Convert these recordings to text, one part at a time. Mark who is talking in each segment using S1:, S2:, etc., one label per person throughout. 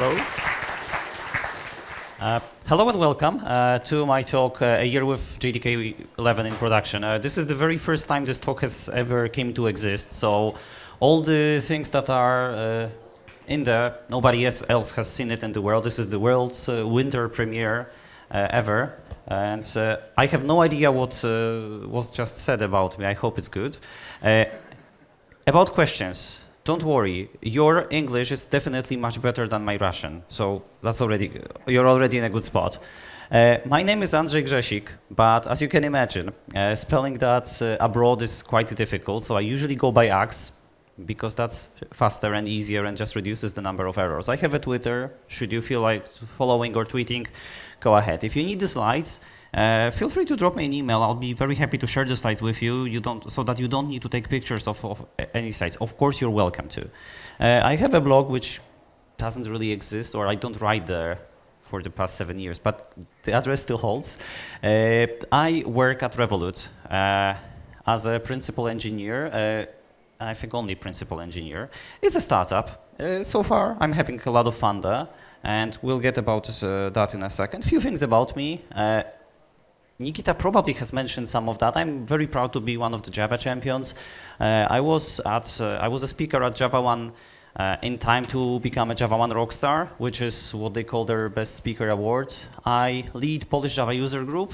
S1: Hello. Hello and welcome to my talk, A Year with JDK11 in Production. This is the very first time this talk has ever came to exist, so all the things that are in there, nobody else has seen it in the world. This is the world's winter premiere ever, and I have no idea what was just said about me. I hope it's good. About questions. Don't worry, your English is definitely much better than my Russian, so you're already in a good spot. My name is Andrzej Grzesik, but as you can imagine, spelling that abroad is quite difficult, so I usually go by AX, because that's faster and easier and just reduces the number of errors. I have a Twitter. Should you feel like following or tweeting, go ahead. If you need the slides, feel free to drop me an email. I'll be very happy to share the slides with you, so that you don't need to take pictures of any slides. Of course, you're welcome to. I have a blog which doesn't really exist, or I don't write there for the past 7 years, but the address still holds. I work at Revolut as a principal engineer. I think only principal engineer. It's a startup. So far, I'm having a lot of fun there, and we'll get about that in a second. Few things about me. Nikita probably has mentioned some of that. I'm very proud to be one of the Java champions. I was a speaker at Java 1 in time to become a Java 1 Rockstar, which is what they call their Best Speaker Award. I lead Polish Java user group.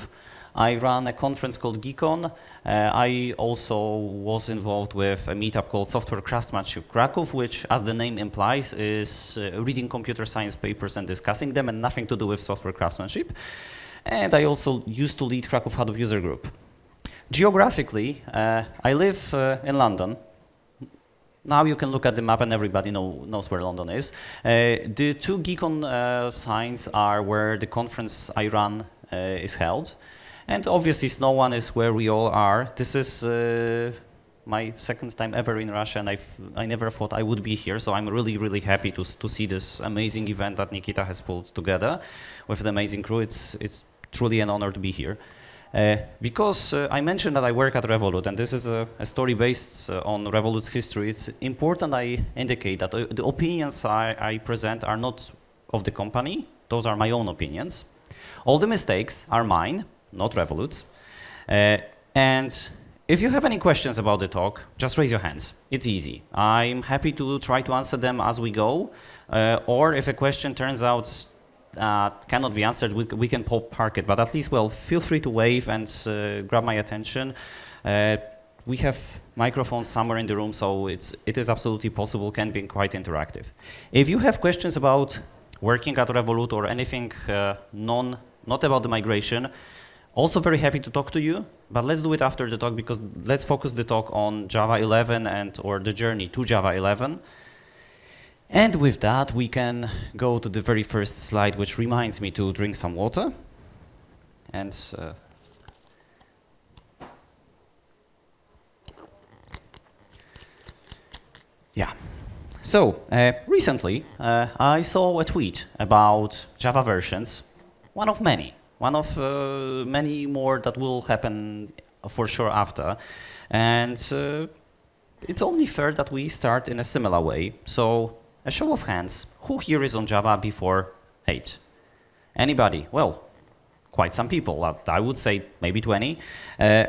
S1: I run a conference called JUGNsk. I also was involved with a meetup called Software Craftsmanship Kraków, which, as the name implies, is reading computer science papers and discussing them, and nothing to do with software craftsmanship. And I also used to lead Kraków Hadoop user group. Geographically, I live in London. Now you can look at the map and everybody knows where London is. The two JUGNsk signs are where the conference I run is held. And obviously SnowOne is where we all are. This is my second time ever in Russia, and I never thought I would be here, so I'm really, really happy to see this amazing event that Nikita has pulled together with an amazing crew. It's truly an honor to be here. Because I mentioned that I work at Revolut, and this is a story based on Revolut's history, it's important I indicate that the opinions I present are not of the company. Those are my own opinions. All the mistakes are mine, not Revolut's. And if you have any questions about the talk, just raise your hands. It's easy. I'm happy to try to answer them as we go. Or if a question turns out cannot be answered, we can park it. But at least, well, feel free to wave and grab my attention. We have microphones somewhere in the room, so it is absolutely possible, can be quite interactive. If you have questions about working at Revolut or anything not about the migration, also very happy to talk to you, but let's do it after the talk, because let's focus the talk on Java 11 or the journey to Java 11. And with that, we can go to the very first slide, which reminds me to drink some water. And yeah. So recently, I saw a tweet about Java versions, one of many more that will happen for sure after. And it's only fair that we start in a similar way. So a show of hands, who here is on Java before 8? Anybody? Well, quite some people. I would say maybe 20.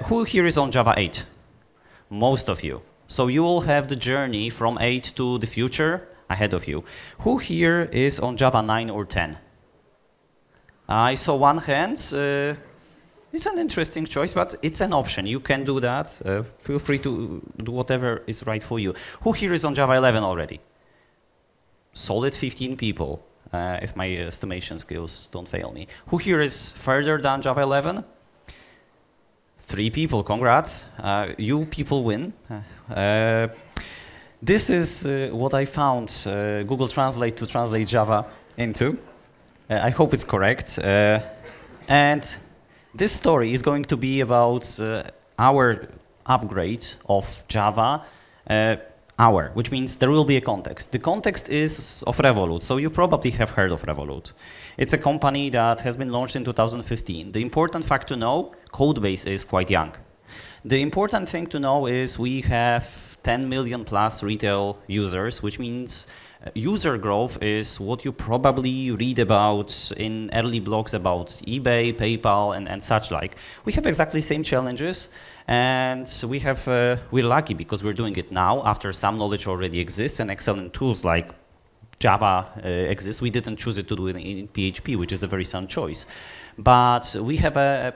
S1: Who here is on Java 8? Most of you. So you will have the journey from 8 to the future ahead of you. Who here is on Java 9 or 10? I saw one hand. It's an interesting choice, but it's an option. You can do that. Feel free to do whatever is right for you. Who here is on Java 11 already? Solid 15 people, if my estimation skills don't fail me. Who here is further than Java 11? 3 people, congrats. You people win. This is what I found Google Translate to translate Java into. I hope it's correct. And this story is going to be about our upgrade of Java, which means there will be a context. The context is of Revolut, so you probably have heard of Revolut. It's a company that has been launched in 2015. The important fact to know, code base is quite young. The important thing to know is we have 10 million plus retail users, which means User growth is what you probably read about in early blogs about eBay, PayPal, and such like. We have exactly the same challenges, and we're lucky because we're doing it now after some knowledge already exists and excellent tools like Java exists. We didn't choose it to do it in PHP, which is a very sound choice. But we have a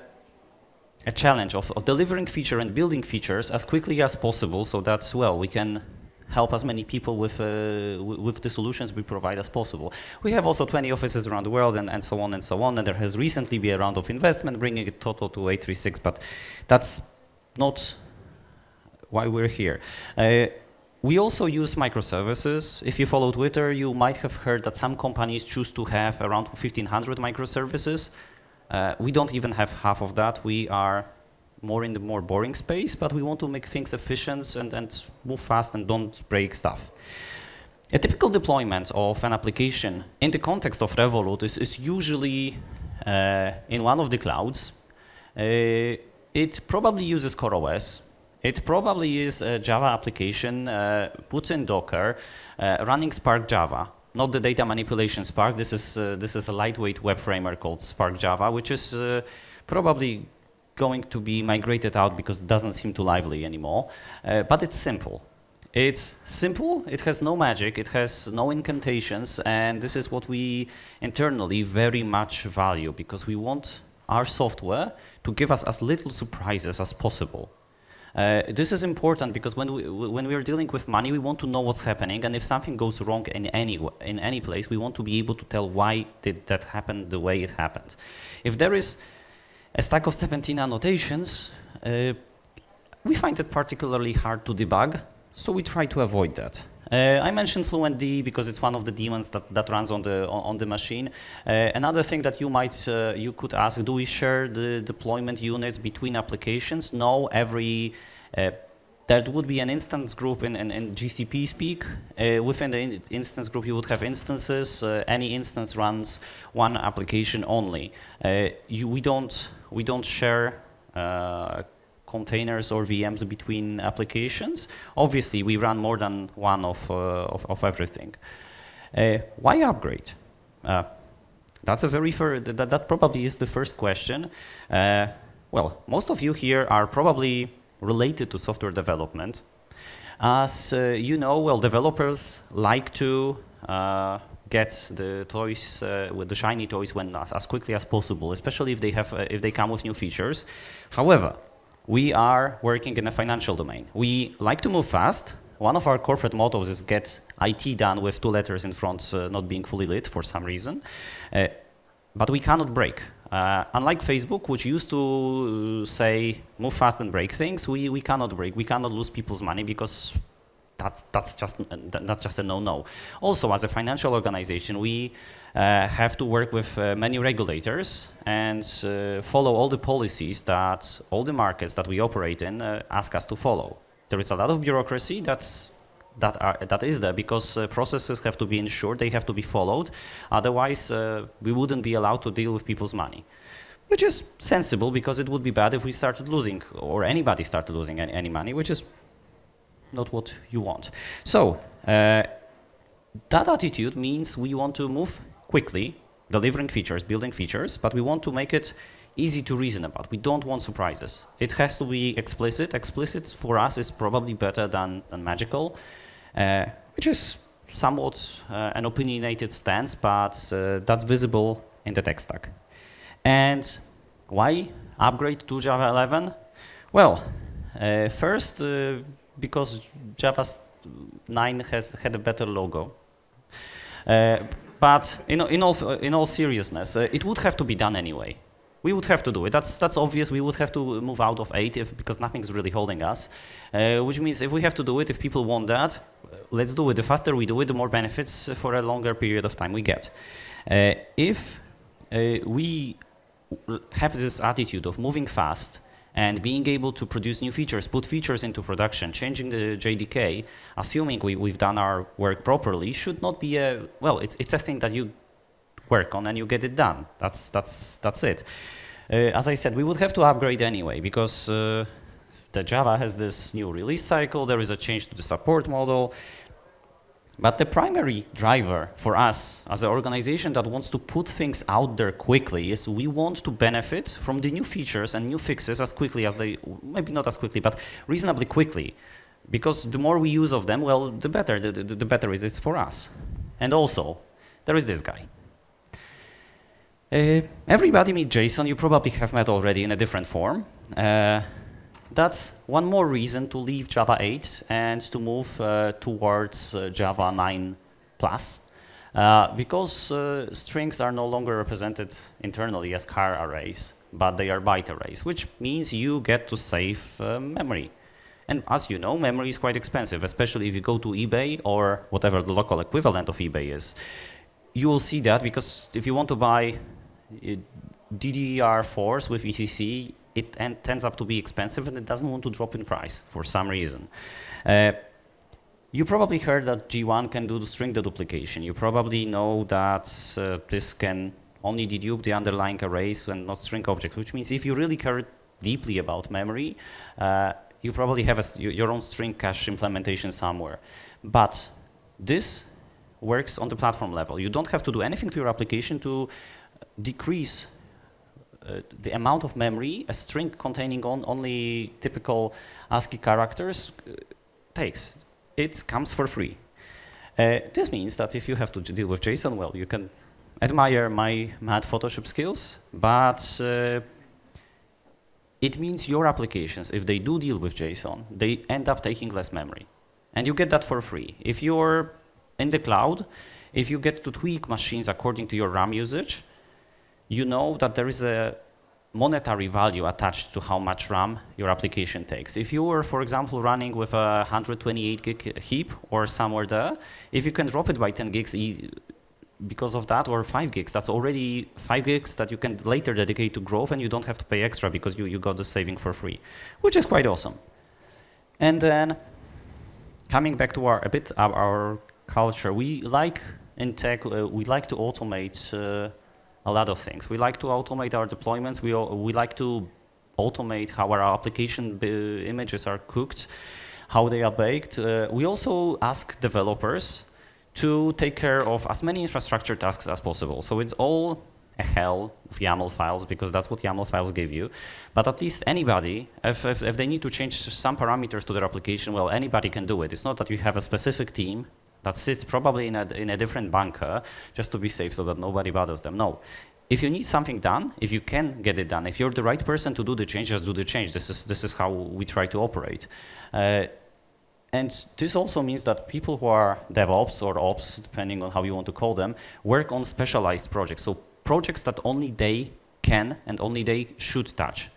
S1: challenge of delivering feature and building features as quickly as possible so that, well, we can help as many people with the solutions we provide as possible. We have also 20 offices around the world and so on and so on, and there has recently been a round of investment bringing it total to 836, but that's not why we're here. We also use microservices. If you follow Twitter, you might have heard that some companies choose to have around 1,500 microservices. We don't even have half of that. We are more in the more boring space, but we want to make things efficient and move fast and don't break stuff. A typical deployment of an application in the context of Revolut is usually in one of the clouds. It probably uses CoreOS. It probably is a Java application, puts in Docker, running Spark Java, not the data manipulation Spark. This is a lightweight web framework called Spark Java, which is probably going to be migrated out because it doesn't seem too lively anymore. But it's simple. It's simple, it has no magic, it has no incantations, and this is what we internally very much value because we want our software to give us as little surprises as possible. This is important because when we are dealing with money, we want to know what's happening, and if something goes wrong in any place, we want to be able to tell why did that happen the way it happened. If there is a stack of 17 annotations, we find it particularly hard to debug, so we try to avoid that. I mentioned FluentD because it's one of the daemons that runs on the machine. Another thing that you could ask: do we share the deployment units between applications? No. There would be an instance group in GCP speak. Within the instance group, you would have instances. Any instance runs one application only. We don't share containers or VMs between applications. Obviously, we run more than one of everything. Why upgrade? That's that probably is the first question. Well, most of you here are probably related to software development. As you know, well, developers like to get the toys, with the shiny toys, as quickly as possible, especially if they come with new features. However, we are working in a financial domain. We like to move fast. One of our corporate mottos is get IT done with 2 letters in front, not being fully lit for some reason. But we cannot break. Unlike Facebook, which used to say move fast and break things, we cannot break. We cannot lose people's money because that's just a no-no. Also, as a financial organization, we have to work with many regulators and follow all the policies that all the markets that we operate in ask us to follow. There is a lot of bureaucracy that is there because processes have to be ensured, they have to be followed. Otherwise, we wouldn't be allowed to deal with people's money, which is sensible because it would be bad if we started losing or anybody started losing any money, which is not what you want. So that attitude means we want to move quickly, delivering features, building features, but we want to make it easy to reason about. We don't want surprises. It has to be explicit. Explicit for us is probably better than magical, which is somewhat an opinionated stance, but that's visible in the tech stack. And why upgrade to Java 11? Well, first, because Java 9 had a better logo. But in all seriousness, it would have to be done anyway. We would have to do it. That's obvious. We would have to move out of 8 because nothing's really holding us. Which means if we have to do it, if people want that, let's do it. The faster we do it, the more benefits for a longer period of time we get. If we have this attitude of moving fast and being able to produce new features, put features into production, changing the JDK, assuming we've done our work properly, should not be it's a thing that you work on and you get it done. That's it. As I said, we would have to upgrade anyway because the Java has this new release cycle. There is a change to the support model. But the primary driver for us as an organization that wants to put things out there quickly is we want to benefit from the new features and new fixes as quickly as they, maybe not as quickly, but reasonably quickly. Because the more we use of them, well, the better, the better it is for us. And also, there is this guy. Everybody meet JSON, you probably have met already in a different form. That's one more reason to leave Java 8 and to move towards Java 9 plus, because strings are no longer represented internally as char arrays, but they are byte arrays, which means you get to save memory. And as you know, memory is quite expensive, especially if you go to eBay or whatever the local equivalent of eBay is. You will see that because if you want to buy DDR4s with ECC, it tends up to be expensive and it doesn't want to drop in price for some reason. You probably heard that G1 can do the string deduplication. You probably know that this can only dedupe the underlying arrays and not string objects, which means if you really care deeply about memory, you probably have your own string cache implementation somewhere. But this works on the platform level. You don't have to do anything to your application to decrease the amount of memory a string containing only typical ASCII characters takes. It comes for free. This means that if you have to deal with JSON, well, you can admire my mad Photoshop skills, but it means your applications, if they do deal with JSON, they end up taking less memory. And you get that for free. If you're in the cloud, if you get to tweak machines according to your RAM usage, you know that there is a monetary value attached to how much RAM your application takes. If you were, for example, running with a 128 gig heap or somewhere there, if you can drop it by 10 gigs because of that, or 5 gigs, that's already 5 gigs that you can later dedicate to growth and you don't have to pay extra because you got the saving for free, which is quite awesome. And then coming back to our culture, we like in tech, we like to automate a lot of things. We like to automate our deployments. We like to automate how our application images are cooked, how they are baked. We also ask developers to take care of as many infrastructure tasks as possible. So it's all a hell of YAML files because that's what YAML files give you. But at least anybody, if they need to change some parameters to their application, well, anybody can do it. It's not that you have a specific team that sits probably in a different bunker just to be safe so that nobody bothers them. No. If you need something done, if you can get it done, if you're the right person to do the change, just do the change. This is how we try to operate. And this also means that people who are DevOps or Ops, depending on how you want to call them, work on specialized projects. So projects that only they can and only they should touch.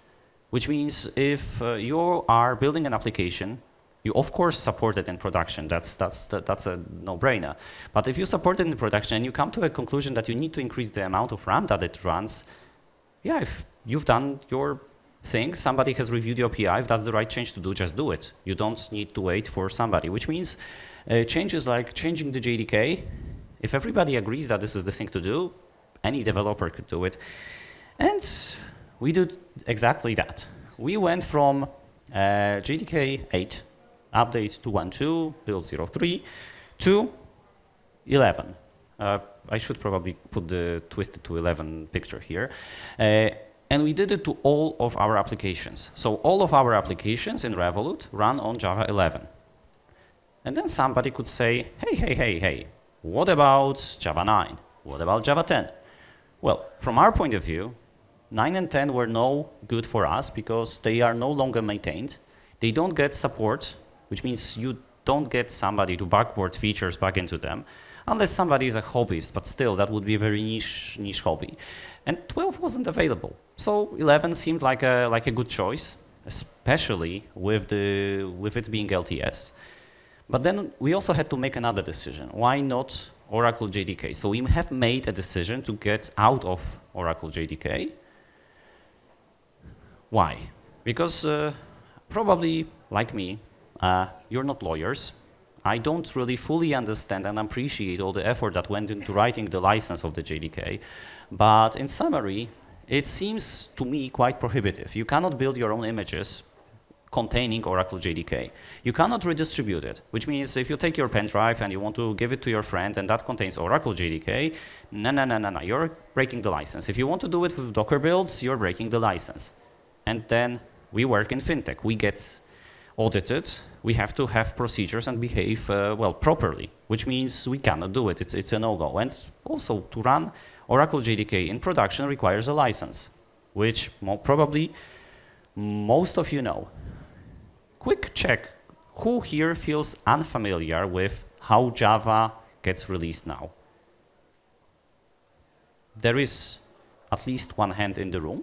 S1: Which means if you are building an application, you of course support it in production. That's a no-brainer. But if you support it in production and you come to a conclusion that you need to increase the amount of RAM that it runs, yeah, if you've done your thing, somebody has reviewed your API, if that's the right change to do, just do it. You don't need to wait for somebody, which means changes like changing the JDK, if everybody agrees that this is the thing to do, any developer could do it. And we did exactly that. We went from JDK 8, update to 1.2, build 03, to 11. I should probably put the twisted to 11 picture here. And we did it to all of our applications. So all of our applications in Revolut run on Java 11. And then somebody could say, hey, what about Java 9? What about Java 10? Well, from our point of view, 9 and 10 were no good for us because they are no longer maintained. They don't get support, which means you don't get somebody to backport features back into them, unless somebody is a hobbyist, but still, that would be a very niche hobby. And 12 wasn't available. So 11 seemed like a good choice, especially with it being LTS. But then we also had to make another decision. Why not Oracle JDK? So we have made a decision to get out of Oracle JDK. Why? Because probably, like me, you're not lawyers. I don't really fully understand and appreciate all the effort that went into writing the license of the JDK. But in summary, it seems to me quite prohibitive. You cannot build your own images containing Oracle JDK. You cannot redistribute it, which means if you take your pen drive and you want to give it to your friend and that contains Oracle JDK, no, you're breaking the license. If you want to do it with Docker builds, you're breaking the license. And then we work in fintech. We get audited. We have to have procedures and behave well properly, which means we cannot do it. It's a no-go. And also to run Oracle JDK in production requires a license, which probably most of you know. Quick check, who here feels unfamiliar with how Java gets released now? There is at least one hand in the room.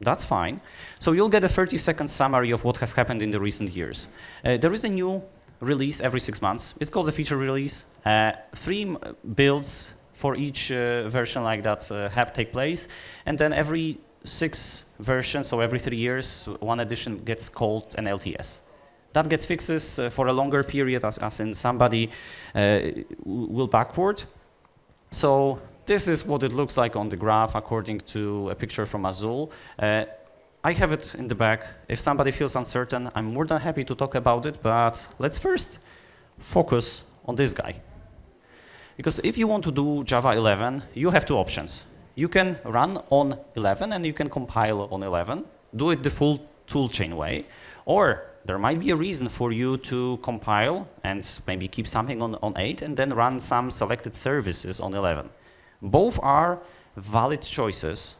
S1: That's fine. So you'll get a 30-second summary of what has happened in the recent years. There is a new release every 6 months. It's called a feature release. 3 builds for each version like that take place. And then every 6 versions, so every 3 years, one edition gets called an LTS. That gets fixes for a longer period, as in somebody will backward. So this is what it looks like on the graph according to a picture from Azul. I have it in the back. If somebody feels uncertain, I'm more than happy to talk about it, but let's first focus on this guy. Because if you want to do Java 11, you have 2 options. You can run on 11 and you can compile on 11, do it the full toolchain way, or there might be a reason for you to compile and maybe keep something on 8 and then run some selected services on 11. Both are valid choices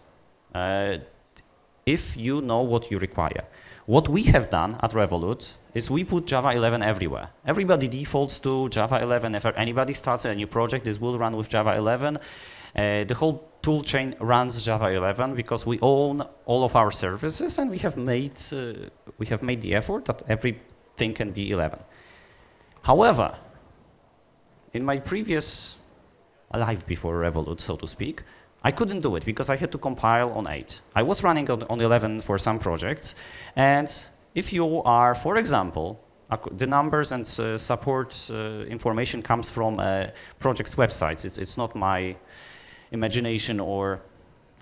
S1: if you know what you require. What we have done at Revolut is we put Java 11 everywhere. Everybody defaults to Java 11. If anybody starts a new project, this will run with Java 11. The whole toolchain runs Java 11 because we own all of our services and we have made the effort that everything can be 11. However, in my previous life before Revolut, so to speak, I couldn't do it because I had to compile on 8. I was running on 11 for some projects, and if you are, for example, the numbers and support information comes from project's websites. It's not my imagination, or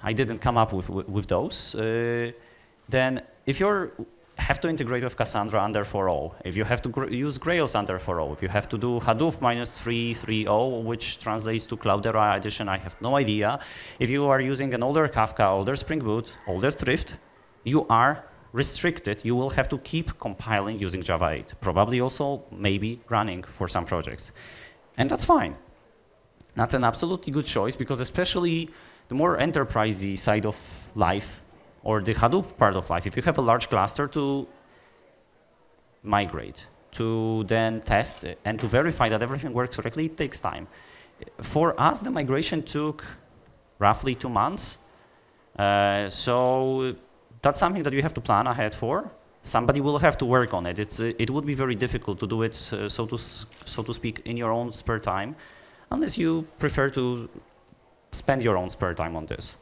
S1: I didn't come up with those. Then if you have to integrate with Cassandra under 4.0, if you have to use Grails under 4.0, if you have to do Hadoop -3.3.0, which translates to Cloudera edition, I have no idea. If you are using an older Kafka, older Spring Boot, older Thrift, you are restricted. You will have to keep compiling using Java 8, probably also maybe running for some projects. And that's fine. That's an absolutely good choice because especially the more enterprisey side of life or the Hadoop part of life, if you have a large cluster to migrate, to then test and to verify that everything works correctly, it takes time. For us, the migration took roughly 2 months. So that's something that you have to plan ahead for. Somebody will have to work on it. It would be very difficult to do it, so to speak, in your own spare time, unless you prefer to spend your own spare time on this.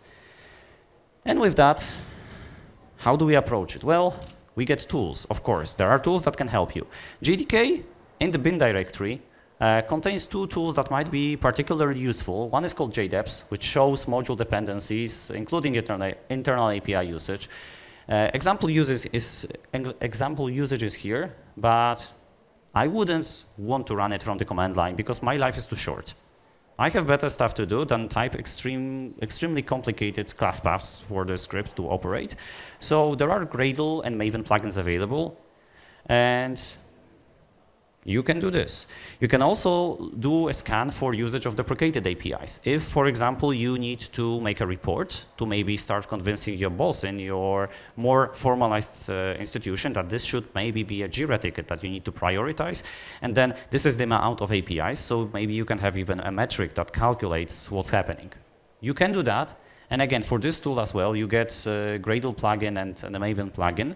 S1: And with that, how do we approach it? Well, we get tools, of course. There are tools that can help you. JDK in the bin directory contains 2 tools that might be particularly useful. One is called JDEPs, which shows module dependencies, including internal API usage. Example usage is here, but I wouldn't want to run it from the command line because my life is too short. I have better stuff to do than type extremely complicated class paths for the script to operate. So there are Gradle and Maven plugins available, and you can do this. You can also do a scan for usage of deprecated APIs. If, for example, you need to make a report to maybe start convincing your boss in your more formalized institution that this should maybe be a Jira ticket that you need to prioritize, and then this is the amount of APIs, so maybe you can have even a metric that calculates what's happening. You can do that, and again, for this tool as well, you get Gradle plugin and a Maven plugin,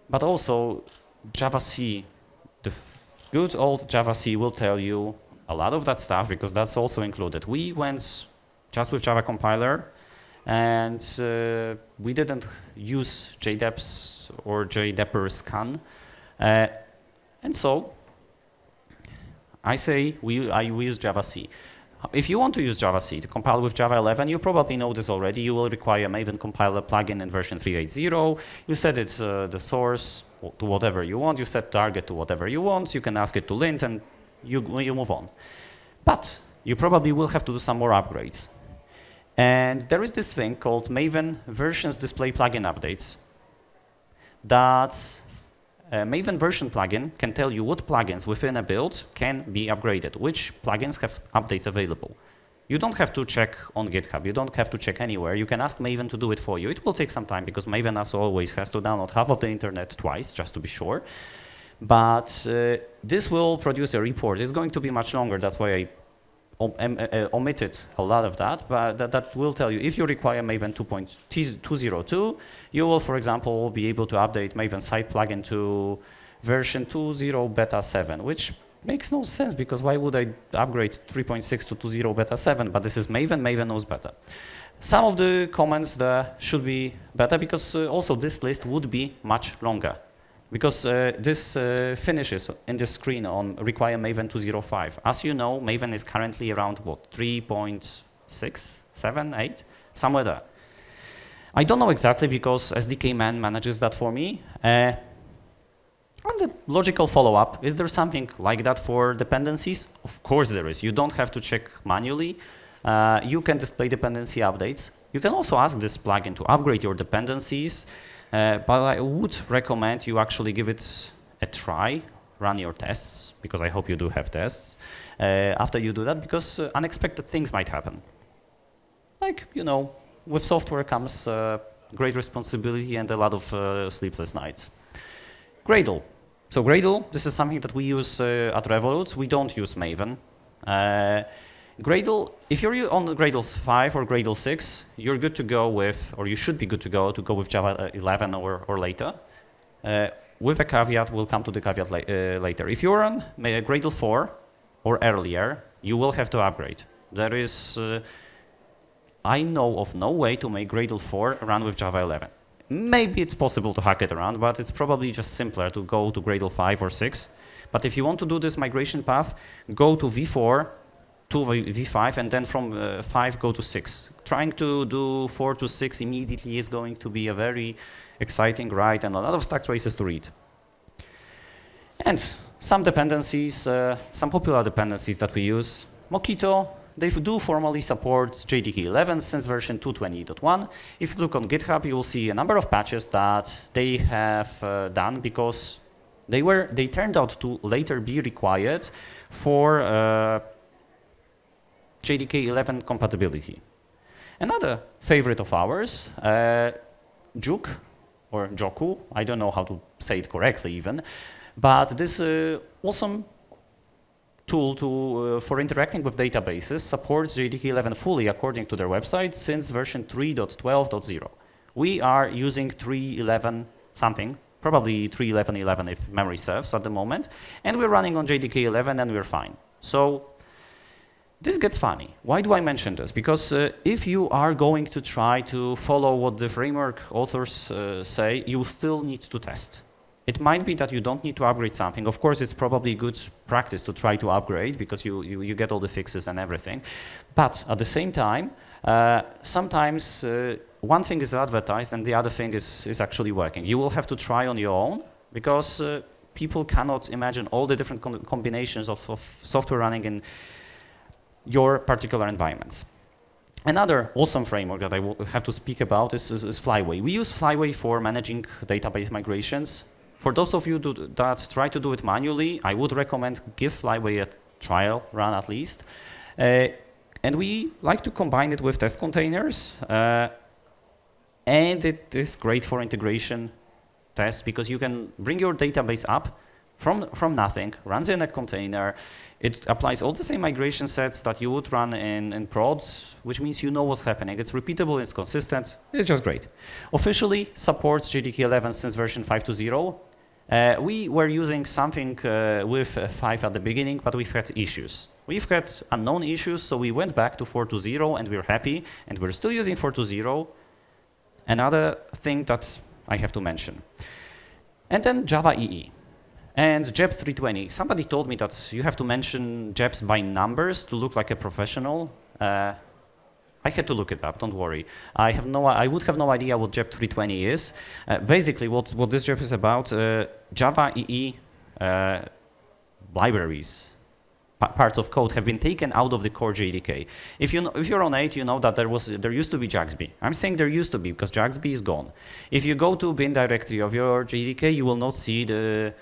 S1: but also Java-C. The good old Java-C will tell you a lot of that stuff because that's also included. We went just with Java compiler and we didn't use JDEPs or JDEPer scan. And so I say we use Java-C. If you want to use Java C to compile with Java 11, you probably know this already. You will require Maven compiler plugin in version 3.8.0. You set it the source to whatever you want. You set target to whatever you want. You can ask it to lint, and you move on. But you probably will have to do some more upgrades. And there is this thing called Maven versions display plugin updates. That Maven version plugin can tell you what plugins within a build can be upgraded, which plugins have updates available. You don't have to check on GitHub. You don't have to check anywhere. You can ask Maven to do it for you. It will take some time because Maven, as always, has to download half of the internet twice, just to be sure. But this will produce a report. It's going to be much longer. That's why I omitted a lot of that, but that will tell you if you require Maven 2.202, you will, for example, be able to update Maven site plugin to version 2.0 beta 7, which makes no sense because why would I upgrade 3.6 to 2.0 beta 7? But this is Maven, Maven knows better. Some of the comments there should be better because also this list would be much longer. Because this finishes in the screen on require Maven 2.0.5. As you know, Maven is currently around, what, 3.6, 7, 8? Somewhere there. I don't know exactly because SDK man manages that for me. And the logical follow-up, is there something like that for dependencies? Of course there is. You don't have to check manually. You can display dependency updates. You can also ask this plugin to upgrade your dependencies. But I would recommend you actually give it a try, run your tests, because I hope you do have tests after you do that, because unexpected things might happen. Like, you know, with software comes great responsibility and a lot of sleepless nights. Gradle. So Gradle, this is something that we use at Revolut. We don't use Maven. Gradle, if you're on Gradle 5 or Gradle 6, you're good to go with, or you should be good to go with Java 11 or later. With a caveat, we'll come to the caveat later. If you're on Gradle 4 or earlier, you will have to upgrade. There is, I know of no way to make Gradle 4 run with Java 11. Maybe it's possible to hack it around, but it's probably just simpler to go to Gradle 5 or 6. But if you want to do this migration path, go to V4, to V5, and then from 5 go to 6. Trying to do 4 to 6 immediately is going to be a very exciting ride and a lot of stack traces to read. And some dependencies, some popular dependencies that we use. Mockito, they do formally support JDK11 since version 2.20.1. If you look on GitHub, you will see a number of patches that they have done because they turned out to later be required for JDK11 compatibility. Another favorite of ours, Juk, or Joku, I don't know how to say it correctly even, but this awesome tool for interacting with databases supports JDK11 fully according to their website since version 3.12.0. We are using 3.11 something, probably 3.11.11 if memory serves at the moment, and we're running on JDK11 and we're fine. So this gets funny. Why do I mention this? Because if you are going to try to follow what the framework authors say, you still need to test. It might be that you don't need to upgrade something. Of course, it's probably good practice to try to upgrade because you get all the fixes and everything. But at the same time, sometimes one thing is advertised and the other thing is actually working. You will have to try on your own because people cannot imagine all the different combinations of software running in your particular environments. Another awesome framework that I will have to speak about is Flyway. We use Flyway for managing database migrations. For those of you that try to do it manually, I would recommend give Flyway a trial run at least. And we like to combine it with test containers. And it is great for integration tests because you can bring your database up from nothing, runs in a container. It applies all the same migration sets that you would run in prods, which means you know what's happening. It's repeatable, it's consistent, it's just great. Officially supports JDK11 since version 5.2.0. We were using something with 5 at the beginning, but we've had issues. We've had unknown issues, so we went back to 4.2.0 and we're happy, and we're still using 4.2.0. Another thing that I have to mention. And then Java EE. And JEP 320. Somebody told me that you have to mention JEPs by numbers to look like a professional. I had to look it up, don't worry. I would have no idea what JEP 320 is. Basically, what this JEP is about, Java EE libraries, parts of code have been taken out of the core JDK. If you're on 8, you know that there used to be JUGSB. I'm saying there used to be because JUGSB is gone. If you go to bin directory of your JDK, you will not see the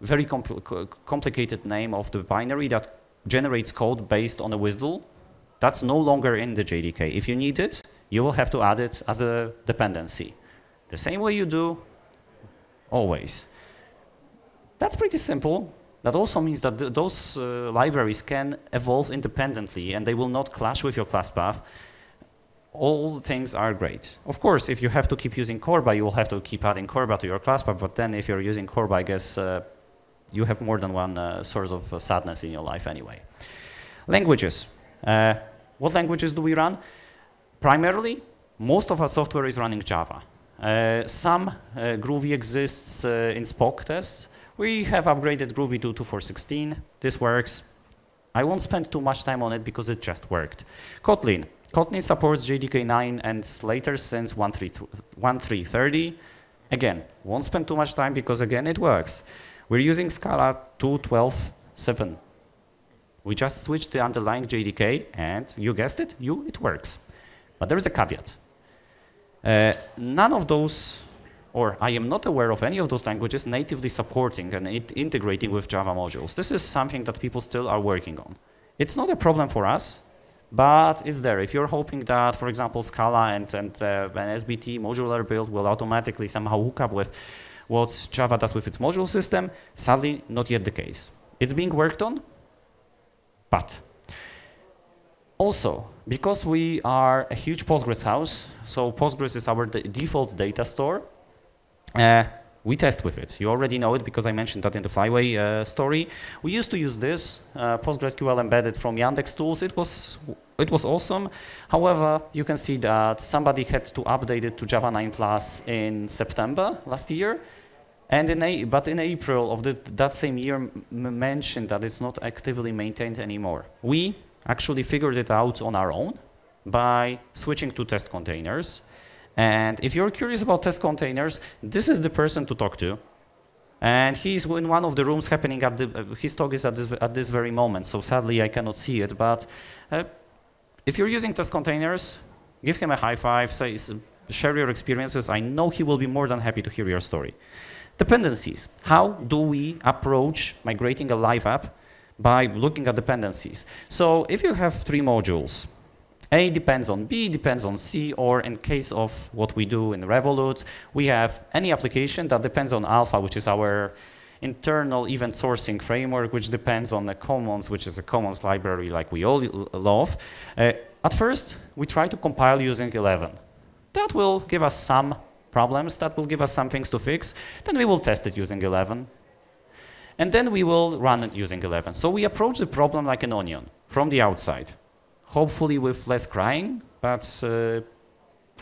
S1: very complicated name of the binary that generates code based on a WSDL. That's no longer in the JDK. If you need it, you will have to add it as a dependency. The same way you do always. That's pretty simple. That also means that those libraries can evolve independently and they will not clash with your class path. All things are great. Of course, if you have to keep using Corba, you will have to keep adding Corba to your class path, but then if you're using Corba, I guess you have more than one source of sadness in your life anyway. Languages. What languages do we run? Primarily, most of our software is running Java. Some Groovy exists in Spock tests. We have upgraded Groovy to 2.4.16. This works. I won't spend too much time on it because it just worked. Kotlin. Kotlin supports JDK9 and later since 1.3.30. Again, won't spend too much time because again, it works. We're using Scala 2.12.7. We just switched the underlying JDK and you guessed it, it works. But there is a caveat. None of those, or I am not aware of any of those languages natively supporting and integrating with Java modules. This is something that people still are working on. It's not a problem for us, but it's there. If you're hoping that, for example, Scala and an SBT modular build will automatically somehow hook up with what Java does with its module system, sadly, not yet the case. It's being worked on, but also, because we are a huge Postgres house, so Postgres is our default data store, we test with it. You already know it because I mentioned that in the Flyway story. We used to use this, PostgreSQL embedded from Yandex tools. It was awesome. However, you can see that somebody had to update it to Java 9 Plus in September last year. And but in April of that same year mentioned that it's not actively maintained anymore. We actually figured it out on our own by switching to test containers. And if you're curious about test containers, this is the person to talk to. And he's in one of the rooms happening at his talk is at this very moment. So sadly, I cannot see it. But if you're using test containers, give him a high five, share your experiences. I know he will be more than happy to hear your story. Dependencies. How do we approach migrating a live app? By looking at dependencies. So if you have 3 modules, A depends on B, depends on C, or in case of what we do in Revolut, we have any application that depends on Alpha, which is our internal event sourcing framework, which depends on the Commons, which is a Commons library like we all love. At first, we try to compile using 11. That will give us some problems, that will give us some things to fix. Then we will test it using 11. And then we will run it using 11. So we approach the problem like an onion from the outside. Hopefully with less crying, but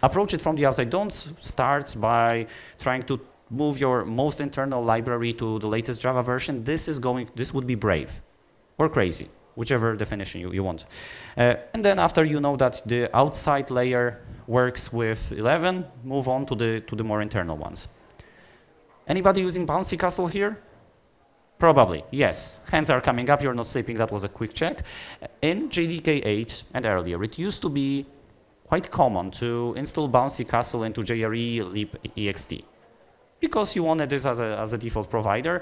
S1: approach it from the outside. Don't start by trying to move your most internal library to the latest Java version. This would be brave or crazy, whichever definition you want. And then after you know that the outside layer works with 11, move on to the more internal ones. Anybody using Bouncy Castle here? Probably, yes. Hands are coming up, you're not sleeping, that was a quick check. In JDK 8 and earlier, it used to be quite common to install Bouncy Castle into JRE lib ext. Because you wanted this as a default provider.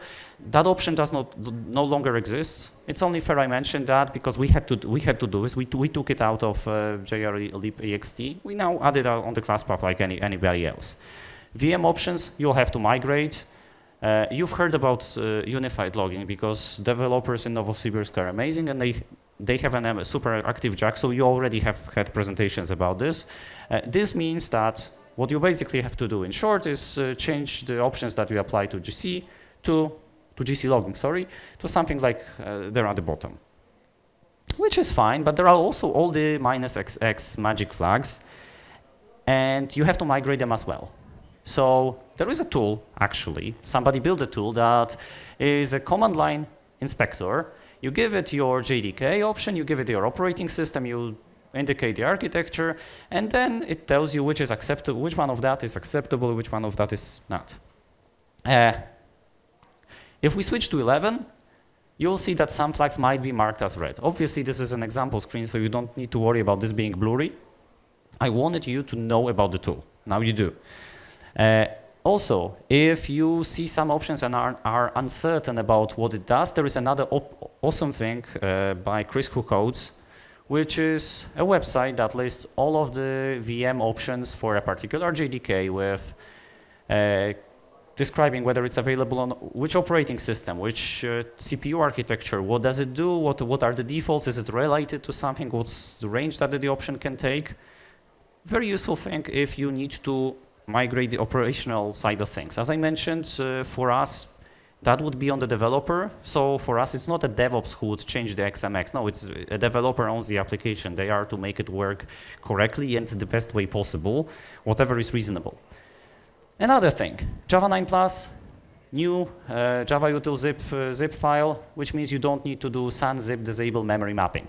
S1: That option no longer exists. It's only fair I mentioned that because we had to do this. We took it out of JRE lib ext. We now add it on the class path like anybody else. VM options, you'll have to migrate. You've heard about unified logging because developers in Novosibirsk are amazing and they have a super active JAG, so you already have had presentations about this. This means that what you basically have to do in short is change the options that you apply to GC to GC logging, to something like there at the bottom. Which is fine, but there are also all the -XX magic flags and you have to migrate them as well. So there is a tool, actually. Somebody built a tool that is a command line inspector. You give it your JDK option, you give it your operating system, you indicate the architecture, and then it tells you which is acceptable, which one of that is acceptable, which one of that is not. If we switch to 11, you'll see that some flags might be marked as red. Obviously, this is an example screen, so you don't need to worry about this being blurry. I wanted you to know about the tool. Now you do. Also, if you see some options and are uncertain about what it does, there is another awesome thing by Chris Who Codes, which is a website that lists all of the VM options for a particular JDK with describing whether it's available on which operating system, which CPU architecture, what does it do, what are the defaults, is it related to something, what's the range that the option can take. Very useful thing if you need to migrate the operational side of things. As I mentioned, for us, that would be on the developer. So for us, it's not a DevOps who would change the XMX. No, it's a developer owns the application. They are to make it work correctly and the best way possible, whatever is reasonable. Another thing, Java 9+, new Java util zip file, which means you don't need to do sans zip disable memory mapping.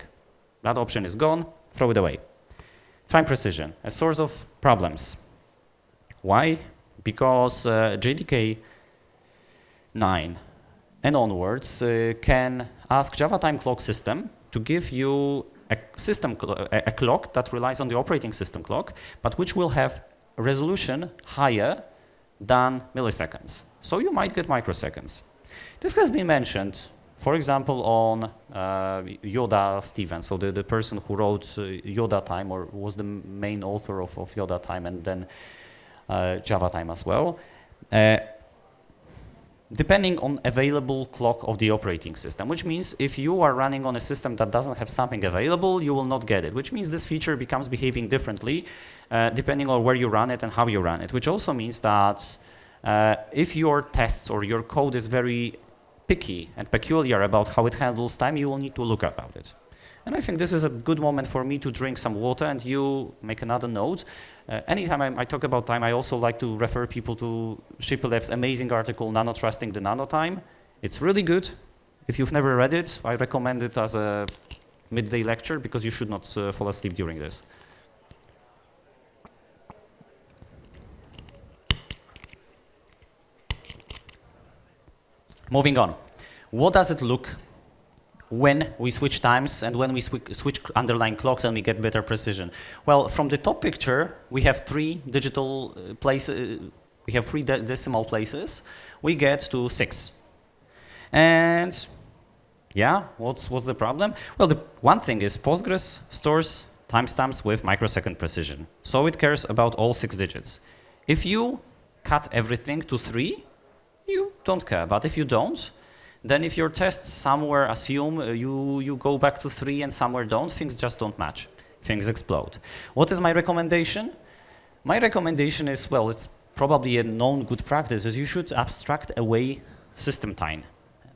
S1: That option is gone, throw it away. Time precision, a source of problems. Why? Because JDK 9 and onwards can ask Java time clock system to give you a clock that relies on the operating system clock, but which will have a resolution higher than milliseconds. So you might get microseconds. This has been mentioned, for example, on Yoda Stevens, so the person who wrote Yoda time or was the main author of Yoda time and then Java time as well. Depending on available clock of the operating system, which means if you are running on a system that doesn't have something available, you will not get it, which means this feature becomes behaving differently depending on where you run it and how you run it, which also means that if your tests or your code is very picky and peculiar about how it handles time, you will need to look about it. And I think this is a good moment for me to drink some water and you make another note. Anytime I talk about time, I also like to refer people to Shipylev's amazing article, Nano-Trusting the Nanotime. It's really good. If you've never read it, I recommend it as a midday lecture because you should not fall asleep during this. Moving on. What does it look when we switch times and when we switch underlying clocks and we get better precision? Well, from the top picture, we have three digital places, we have three decimal places. We get to 6. And yeah, what's the problem? Well, the one thing is Postgres stores timestamps with microsecond precision. So it cares about all 6 digits. If you cut everything to 3, you don't care. But if you don't, then if your tests somewhere assume you go back to 3 and somewhere don't, things just don't match. Things explode. What is my recommendation? My recommendation is, well, it's probably a known good practice, is you should abstract away system time,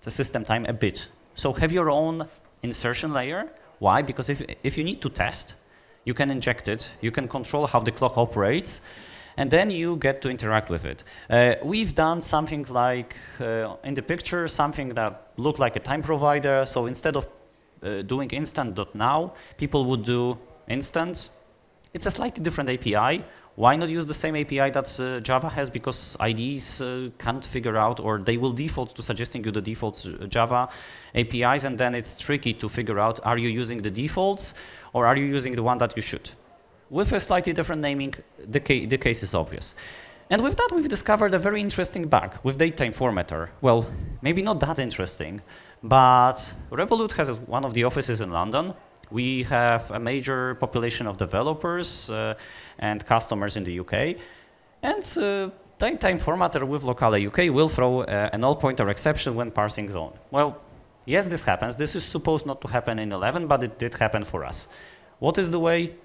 S1: the system time a bit. So have your own insertion layer. Why? Because if you need to test, you can inject it, you can control how the clock operates, and then you get to interact with it. We've done something like, in the picture, something that looked like a time provider. So instead of doing instant.now, people would do instant. It's a slightly different API. Why not use the same API that Java has? Because IDEs can't figure out, or they will default to suggesting you the default Java APIs, and then it's tricky to figure out, are you using the defaults, or are you using the one that you should? With a slightly different naming, the case is obvious. And with that, we've discovered a very interesting bug with datetime formatter. Well, maybe not that interesting, but Revolut has one of the offices in London. We have a major population of developers and customers in the UK. And datetime formatter with locale UK will throw a null pointer exception when parsing zone. Well, yes, this happens. This is supposed not to happen in 11, but it did happen for us. What is the way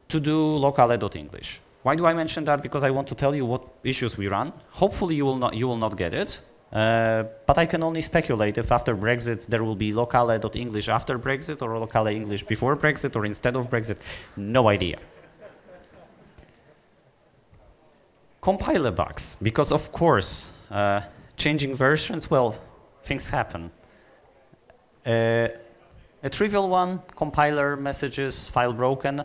S1: to do locale.english? Why do I mention that? Because I want to tell you what issues we run. Hopefully you will not get it. But I can only speculate if after Brexit there will be locale.english after Brexit or locale English before Brexit or instead of Brexit. No idea. Compiler bugs, because of course, changing versions, well, things happen. A trivial one, compiler messages, file broken.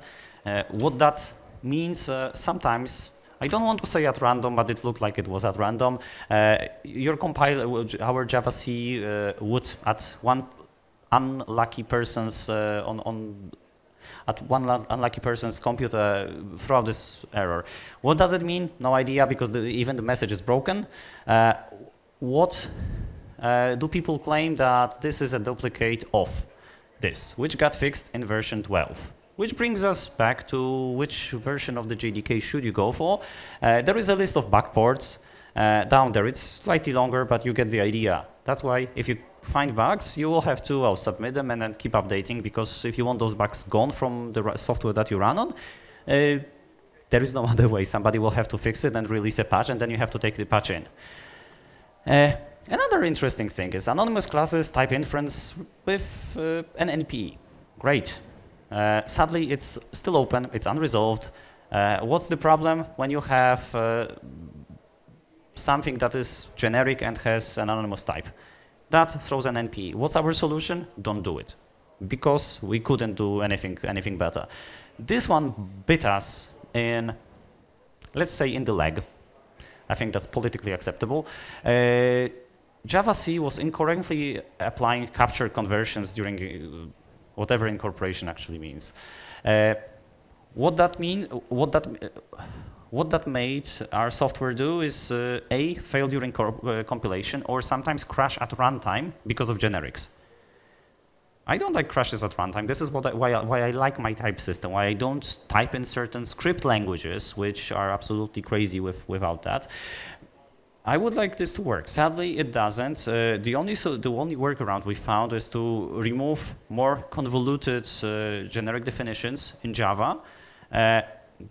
S1: What that means sometimes, I don't want to say at random, but it looked like it was at random. Your compiler, our Java C would at one unlucky person's unlucky person's computer throw out this error. What does it mean? No idea, because even the message is broken. What do people claim that this is a duplicate of this, which got fixed in version 12? Which brings us back to which version of the JDK should you go for. There is a list of bug ports down there. It's slightly longer, but you get the idea. That's why if you find bugs, you will have to submit them and then keep updating, because if you want those bugs gone from the software that you run on, there is no other way. Somebody will have to fix it and release a patch, and then you have to take the patch in. Another interesting thing is anonymous classes type inference with an NPE. Great. Sadly, it's still open, it's unresolved. What's the problem when you have something that is generic and has an anonymous type? That throws an NPE. What's our solution? Don't do it, because we couldn't do anything better. This one bit us in, let's say, in the leg. I think that's politically acceptable. Java C was incorrectly applying capture conversions during whatever incorporation actually means. What that made our software do is A, fail during compilation, or sometimes crash at runtime because of generics. I don't like crashes at runtime. This is why I like my type system, why I don't type in certain script languages, which are absolutely crazy without that. I would like this to work. Sadly, it doesn't. The only workaround we found is to remove more convoluted generic definitions in Java,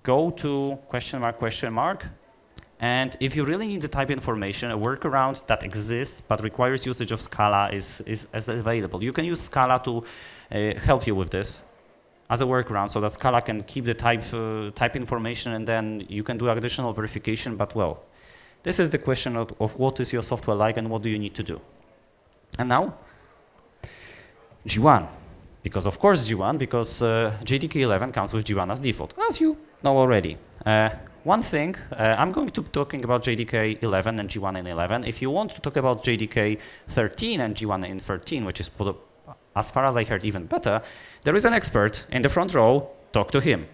S1: go to question mark, and if you really need the type information, a workaround that exists but requires usage of Scala is available. You can use Scala to help you with this as a workaround, so that Scala can keep the type information, and then you can do additional verification. But well, this is the question of what is your software like and what do you need to do. And now, G1. Because of course G1, because JDK11 comes with G1 as default, as you know already. One thing, I'm going to be talking about JDK11 and G1 in 11. If you want to talk about JDK13 and G1 in 13, which is, as far as I heard, even better, there is an expert in the front row. Talk to him.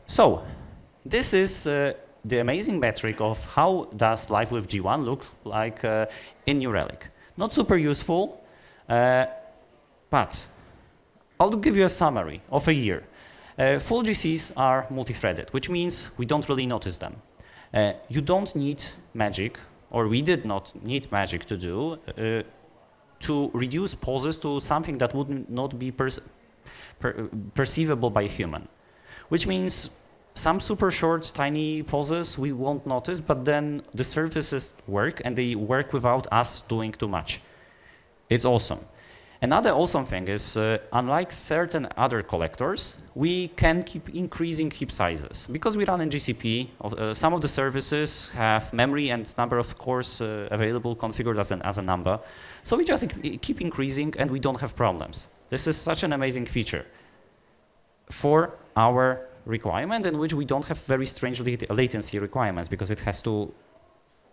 S1: So, this is the amazing metric of how does life with G1 look like in New Relic. Not super useful, but I'll give you a summary of a year. Full GCs are multi-threaded, which means we don't really notice them. You don't need magic, or we did not need magic to do, to reduce pauses to something that would not be perceivable by a human. Which means some super short, tiny pauses we won't notice, but then the services work, and they work without us doing too much. It's awesome. Another awesome thing is, unlike certain other collectors, we can keep increasing heap sizes. Because we run in GCP, some of the services have memory and number of cores available configured as a number. So we just keep increasing and we don't have problems. This is such an amazing feature for our requirement, in which we don't have very strange latency requirements, because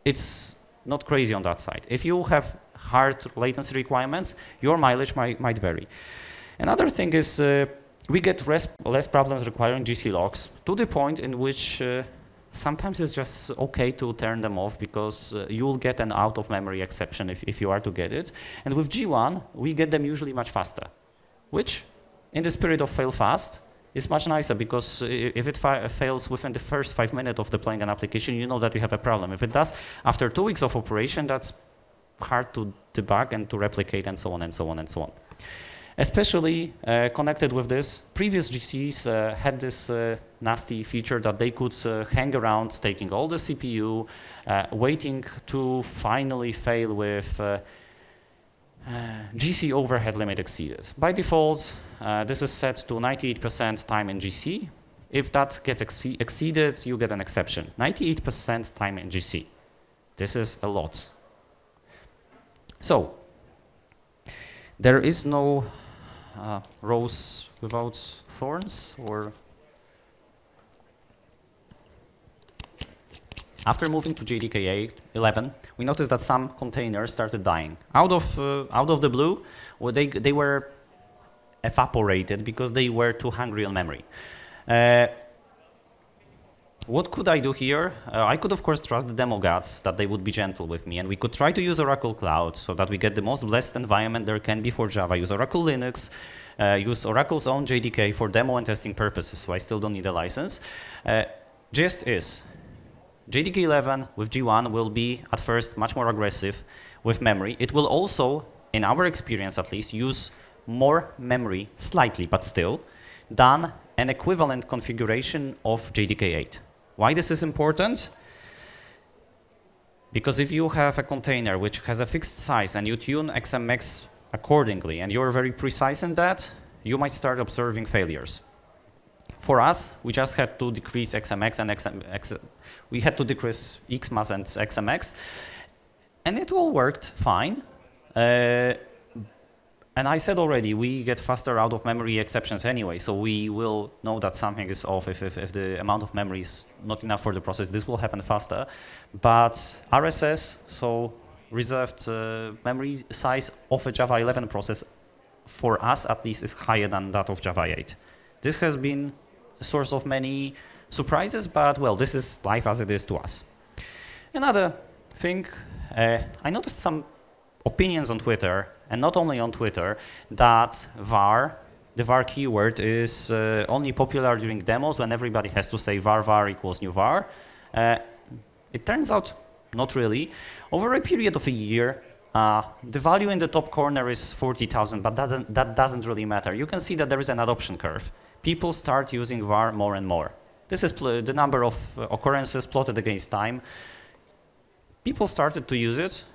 S1: it's not crazy on that side. If you have hard latency requirements, your mileage might vary. Another thing is we get less problems requiring GC logs, to the point in which sometimes it's just okay to turn them off, because you'll get an out of memory exception if you are to get it. And with G1, we get them usually much faster, which in the spirit of fail fast is much nicer, because if it fails within the first 5 minutes of deploying an application, you know that you have a problem. If it does after 2 weeks of operation, that's hard to debug and to replicate, and so on and so on and so on. Especially connected with this, previous GCs had this nasty feature that they could hang around taking all the CPU, waiting to finally fail with GC overhead limit exceeded. By default, this is set to 98% time in GC. If that gets exceeded, you get an exception. 98% time in GC. This is a lot. So, there is no rose without thorns, or after moving to JDK11, we noticed that some containers started dying. Out of the blue, well, they were evaporated because they were too hungry on memory. What could I do here? I could, of course, trust the demo gods that they would be gentle with me, and we could try to use Oracle Cloud so that we get the most blessed environment there can be for Java. Use Oracle Linux, use Oracle's own JDK for demo and testing purposes, so I still don't need a license. Gist is, JDK11 with G1 will be, at first, much more aggressive with memory. It will also, in our experience at least, use more memory, slightly, but still, than an equivalent configuration of JDK8. Why this is important? Because if you have a container which has a fixed size and you tune XMX accordingly, and you're very precise in that, you might start observing failures. For us, we just had to decrease XMX and we had to decrease XMAS and XMX, and it all worked fine. And I said already, we get faster out of memory exceptions anyway, so we will know that something is off if the amount of memory is not enough for the process. This will happen faster. But RSS, so reserved memory size of a Java 11 process, for us at least, is higher than that of Java 8. This has been a source of many surprises, but well, this is life as it is to us. Another thing, I noticed some opinions on Twitter, and not only on Twitter, that var, the var keyword is only popular during demos when everybody has to say var equals new var. It turns out not really. Over a period of a year, the value in the top corner is 40,000, but that doesn't really matter. You can see that there is an adoption curve. People start using var more and more. This is the number of occurrences plotted against time. People started to use it.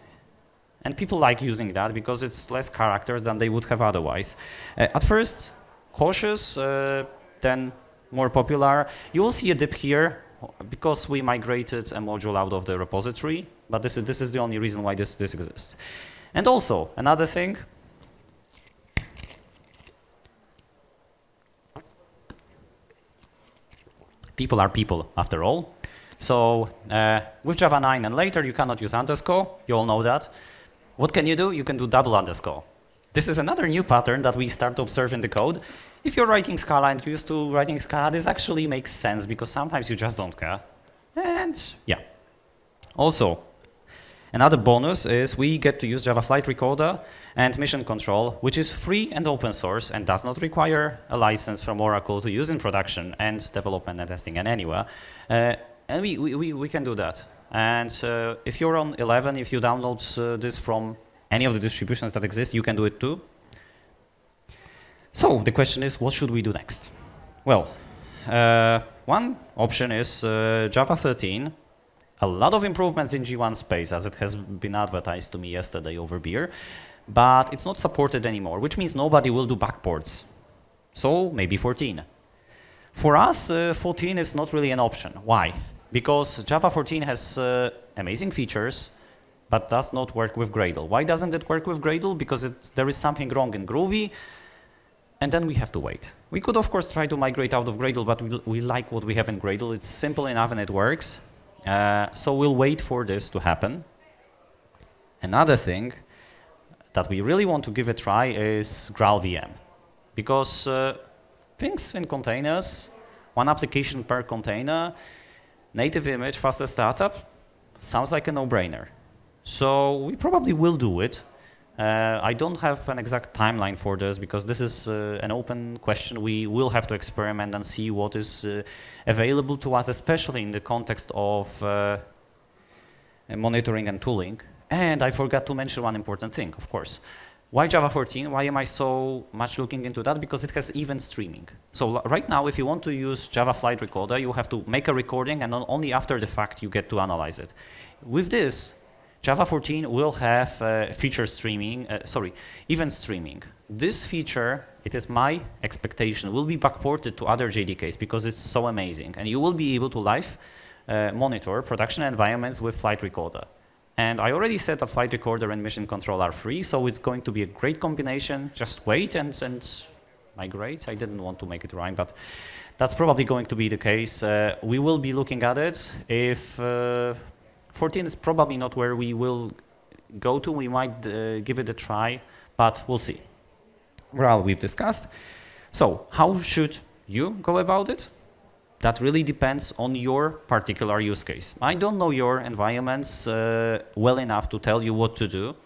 S1: And people like using that because it's less characters than they would have otherwise. At first, cautious, then more popular. You will see a dip here because we migrated a module out of the repository, but this is the only reason why this exists. And also, another thing, people are people after all. So with Java 9 and later, you cannot use underscore, you all know that. What can you do? You can do double underscore. This is another new pattern that we start to observe in the code. If you're writing Scala and you're used to writing Scala, this actually makes sense because sometimes you just don't care. And yeah. Also, another bonus is we get to use Java Flight Recorder and Mission Control, which is free and open source and does not require a license from Oracle to use in production and development and testing and anywhere. And we can do that. And if you're on 11, if you download this from any of the distributions that exist, you can do it too. So the question is, what should we do next? Well, one option is Java 13. A lot of improvements in G1 space, as it has been advertised to me yesterday over beer, but it's not supported anymore, which means nobody will do backports. So maybe 14. For us, 14 is not really an option. Why? Because Java 14 has amazing features, but does not work with Gradle. Why doesn't it work with Gradle? Because there is something wrong in Groovy, and then we have to wait. We could, of course, try to migrate out of Gradle, but we like what we have in Gradle. It's simple enough and it works. So we'll wait for this to happen. Another thing that we really want to give a try is GraalVM. Because things in containers, one application per container, native image, faster startup, sounds like a no-brainer. So we probably will do it. I don't have an exact timeline for this because this is an open question. We will have to experiment and see what is available to us, especially in the context of monitoring and tooling. And I forgot to mention one important thing, of course. Why Java 14? Why am I so much looking into that? Because it has event streaming. So right now, if you want to use Java Flight Recorder, you have to make a recording, and only after the fact you get to analyze it. With this, Java 14 will have feature streaming, event streaming. This feature, it is my expectation, will be backported to other JDKs because it's so amazing. And you will be able to live monitor production environments with Flight Recorder. And I already said that Flight Recorder and Mission Control are free, so it's going to be a great combination. Just wait and migrate. I didn't want to make it rhyme, but that's probably going to be the case. We will be looking at it. If 14 is probably not where we will go to, we might give it a try, but we'll see. Well, we've discussed. So how should you go about it? That really depends on your particular use case. I don't know your environments well enough to tell you what to do.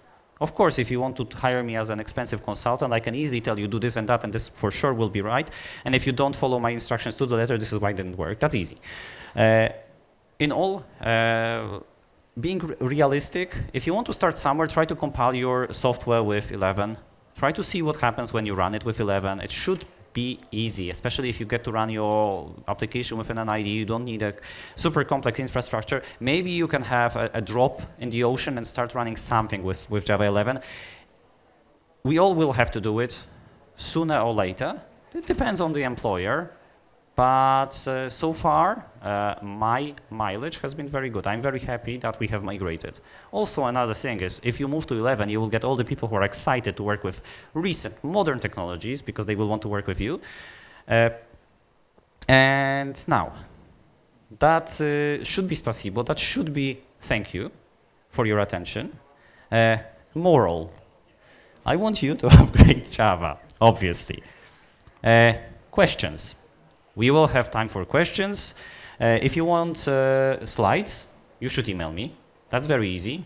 S1: Of course, if you want to hire me as an expensive consultant, I can easily tell you do this and that, and this for sure will be right. And if you don't follow my instructions to the letter, this is why it didn't work. That's easy. In all, being realistic, if you want to start somewhere, try to compile your software with 11. Try to see what happens when you run it with 11. It should be easy, especially if you get to run your application within an IDE. You don't need a super complex infrastructure. Maybe you can have a drop in the ocean and start running something with Java 11. We all will have to do it sooner or later. It depends on the employer. But so far, my mileage has been very good. I'm very happy that we have migrated. Also, another thing is, if you move to 11, you will get all the people who are excited to work with recent, modern technologies because they will want to work with you. And now, that should be spasibo. That should be thank you for your attention. Moral. I want you to upgrade Java, obviously. Questions. We will have time for questions. If you want slides, you should email me. That's very easy.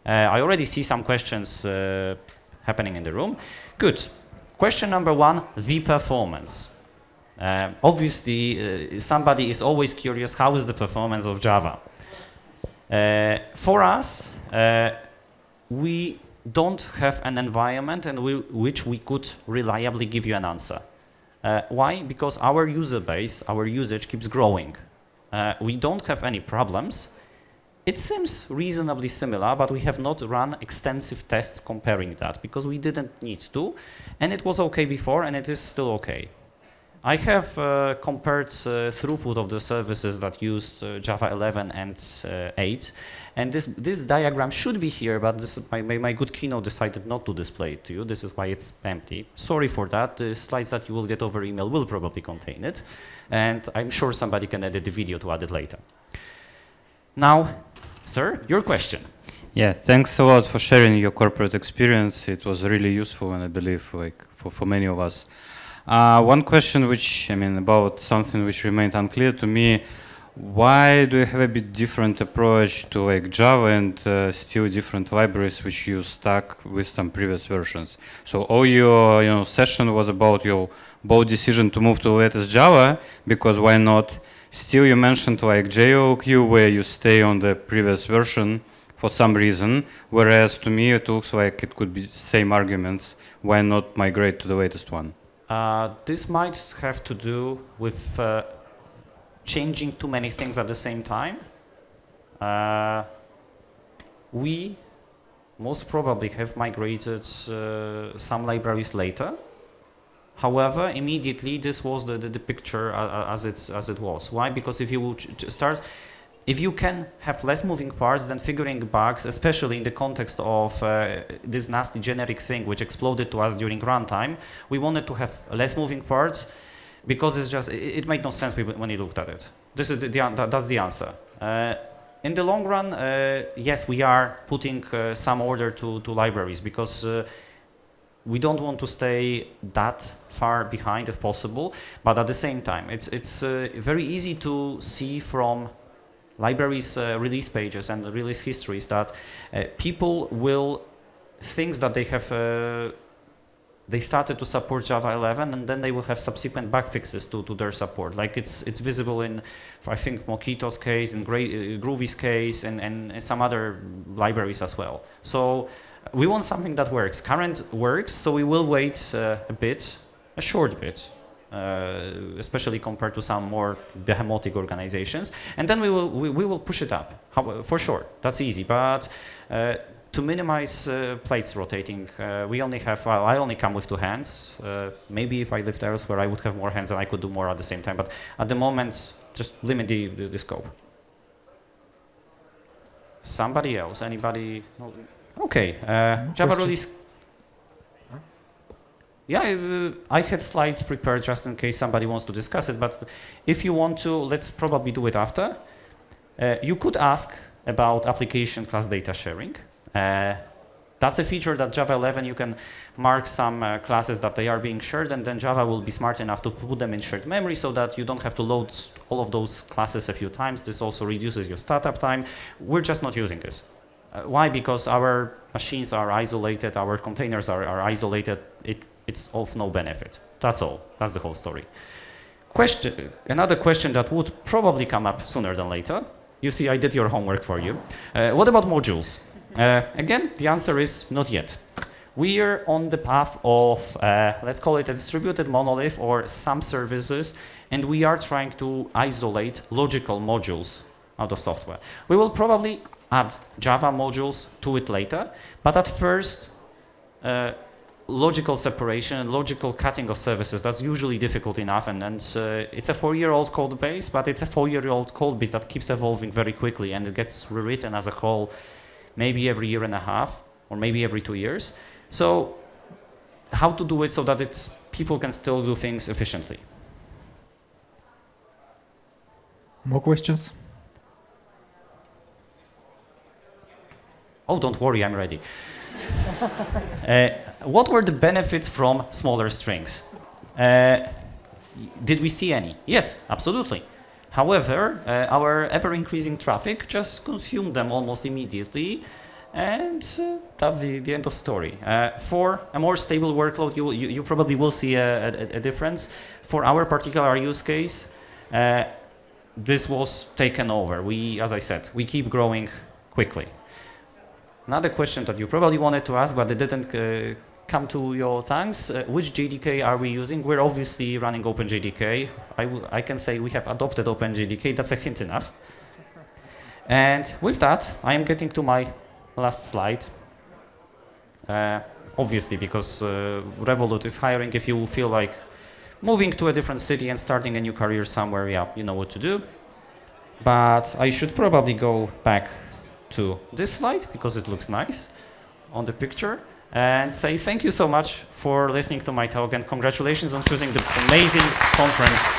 S1: I already see some questions happening in the room. Good. Question number one, the performance. Obviously, somebody is always curious, how is the performance of Java? For us, we don't have an environment in which we could reliably give you an answer. Why? Because our user base, our usage keeps growing. We don't have any problems. It seems reasonably similar, but we have not run extensive tests comparing that because we didn't need to, and it was okay before, and it is still okay. I have compared throughput of the services that used Java 11 and 8, and this diagram should be here, but my good keynote decided not to display it to you. This is why it's empty. Sorry for that. The slides that you will get over email will probably contain it, and I'm sure somebody can edit the video to add it later. Now, sir, your question.
S2: Yeah, thanks a lot for sharing your corporate experience. It was really useful, and I believe like for many of us. One question which, about something which remained unclear to me, why do you have a bit different approach to like Java and still different libraries which you stuck with some previous versions? So all your session was about your bold decision to move to the latest Java, because why not? Still you mentioned like JOQ where you stay on the previous version for some reason, whereas to me it looks like it could be same arguments. Why not migrate to the latest one?
S1: This might have to do with changing too many things at the same time. We most probably have migrated some libraries later. However, immediately this was the picture as it was. Why? Because if you would start, if you can have less moving parts than figuring bugs, especially in the context of this nasty generic thing which exploded to us during runtime, we wanted to have less moving parts because it made no sense when you looked at it. This is that's the answer. In the long run, yes, we are putting some order to libraries because we don't want to stay that far behind if possible, but at the same time, it's very easy to see from libraries' release pages and release histories that people will think that they have they started to support Java 11 and then they will have subsequent bug fixes to their support. Like it's visible in, I think, Mockito's case, in Groovy's case, and some other libraries as well. So we want something that works. Current works, so we will wait a short bit, especially compared to some more behemotic organizations. And then we will push it up, for sure. That's easy. But to minimize plates rotating, we only have, well, I only come with 2 hands. Maybe if I lived elsewhere, I would have more hands and I could do more at the same time. But at the moment, just limit the scope. Somebody else? Anybody? No? Okay. Java release. Yeah, I had slides prepared just in case somebody wants to discuss it. But if you want to, let's probably do it after. You could ask about application class data sharing. That's a feature that Java 11, you can mark some classes that they are being shared, and then Java will be smart enough to put them in shared memory so that you don't have to load all of those classes a few times. This also reduces your startup time. We're just not using this. Why? Because our machines are isolated, our containers are isolated. It's of no benefit. That's all. That's the whole story. Another question that would probably come up sooner than later. You see, I did your homework for you. What about modules? Again, the answer is not yet. We are on the path of, let's call it a distributed monolith or some services, and we are trying to isolate logical modules out of software. We will probably add Java modules to it later, but at first, logical separation and logical cutting of services, that's usually difficult enough, and it's a 4-year-old code base, but it's a 4-year-old code base that keeps evolving very quickly, and it gets rewritten as a whole maybe every 1.5 years or maybe every 2 years. So how to do it so that people can still do things efficiently?
S3: More questions?
S1: Oh, don't worry, I'm ready. What were the benefits from smaller strings? Did we see any? Yes, absolutely. However, our ever-increasing traffic just consumed them almost immediately, and that's the end of story. For a more stable workload, you probably will see a difference. For our particular use case, this was taken over. As I said, we keep growing quickly. Another question that you probably wanted to ask, but it didn't come to your tongues, which JDK are we using? We're obviously running OpenJDK. I can say we have adopted OpenJDK. That's a hint enough. And with that, I am getting to my last slide. Obviously, because Revolut is hiring. If you feel like moving to a different city and starting a new career somewhere, yeah, you know what to do. But I should probably go back to this slide because it looks nice on the picture, and say thank you so much for listening to my talk, and congratulations on choosing the amazing conference